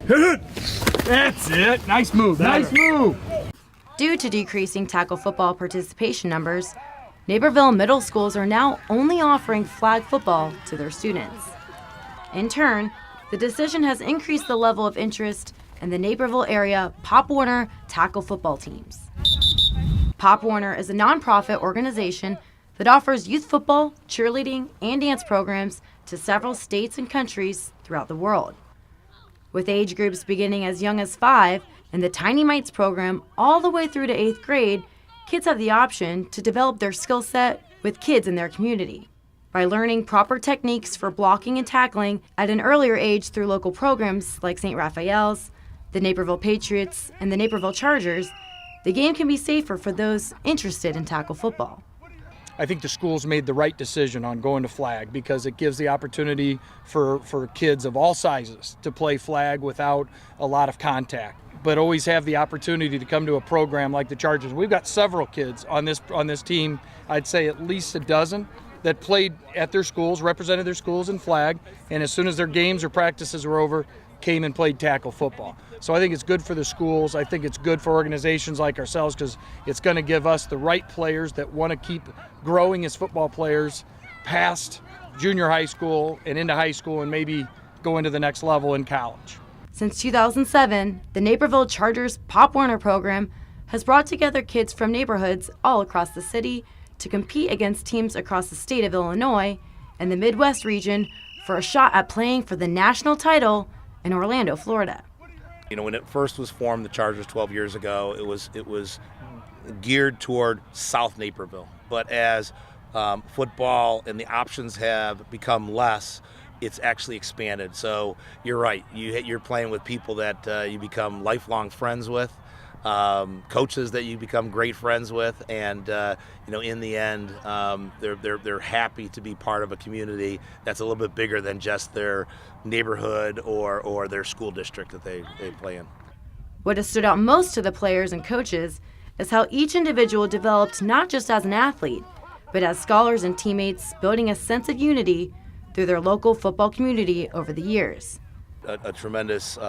Hit it! That's it. Nice move. Nice move. Due to decreasing tackle football participation numbers, Naperville Middle Schools are now only offering flag football to their students. In turn, the decision has increased the level of interest in the Naperville area Pop Warner tackle football teams. Pop Warner is a nonprofit organization that offers youth football, cheerleading, and dance programs to several states and countries throughout the world. With age groups beginning as young as 5 in the Tiny Mites program all the way through to 8th grade, kids have the option to develop their skill set with kids in their community. By learning proper techniques for blocking and tackling at an earlier age through local programs like St. Raphael's, the Naperville Patriots, and the Naperville Chargers, the game can be safer for those interested in tackle football. I think the schools made the right decision on going to flag because it gives the opportunity for kids of all sizes to play flag without a lot of contact, but always have the opportunity to come to a program like the Chargers. We've got several kids on this team, I'd say at least a dozen, that played at their schools, represented their schools in flag, and as soon as their games or practices were over, came and played tackle football. So I think it's good for the schools. I think it's good for organizations like ourselves because it's going to give us the right players that want to keep growing as football players past junior high school and into high school and maybe go into the next level in college. Since 2007, the Naperville Chargers Pop Warner program has brought together kids from neighborhoods all across the city to compete against teams across the state of Illinois and the Midwest region for a shot at playing for the national title in Orlando, Florida. You know, when it first was formed, the Chargers 12 years ago, it was geared toward South Naperville. But as football and the options have become less, it's actually expanded. So you're right. You're playing with people that you become lifelong friends with, coaches that you become great friends with, and in the end, they're happy to be part of a community that's a little bit bigger than just their neighborhood or their school district that they play in. What has stood out most to the players and coaches is how each individual developed not just as an athlete, but as scholars and teammates, building a sense of unity through their local football community over the years. A tremendous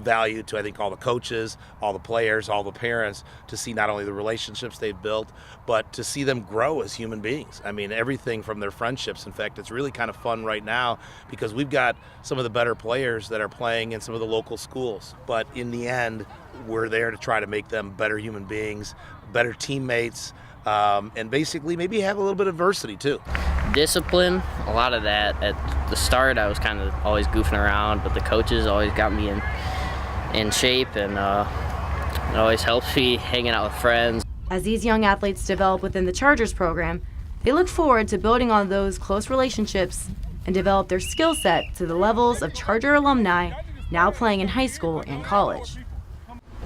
value to, I think, all the coaches, all the players, all the parents, to see not only the relationships they've built, but to see them grow as human beings. I mean, everything from their friendships. In fact, it's really kind of fun right now because we've got some of the better players that are playing in some of the local schools. But in the end, we're there to try to make them better human beings, better teammates, and basically maybe have a little bit of adversity too. Discipline, a lot of that. At the start, I was kind of always goofing around, but the coaches always got me in shape, and it always helps me hanging out with friends. As these young athletes develop within the Chargers program, they look forward to building on those close relationships and develop their skill set to the levels of Charger alumni now playing in high school and college.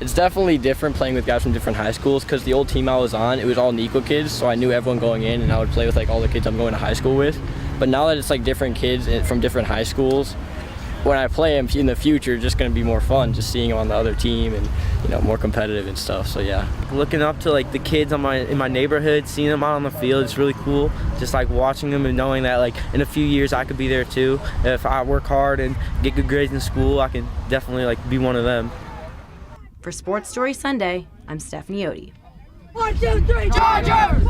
It's definitely different playing with guys from different high schools because the old team I was on, it was all Nico kids, so I knew everyone going in and I would play with all the kids I'm going to high school with. But now that it's different kids from different high schools, when I play them in the future, it's just going to be more fun just seeing them on the other team and more competitive and stuff, so yeah. Looking up to the kids in my neighborhood, seeing them out on the field, it's really cool. Just watching them and knowing that in a few years I could be there too. If I work hard and get good grades in school, I can definitely be one of them. For Sports Story Sunday, I'm Stephanie Odie. 1, 2, 3, Chargers!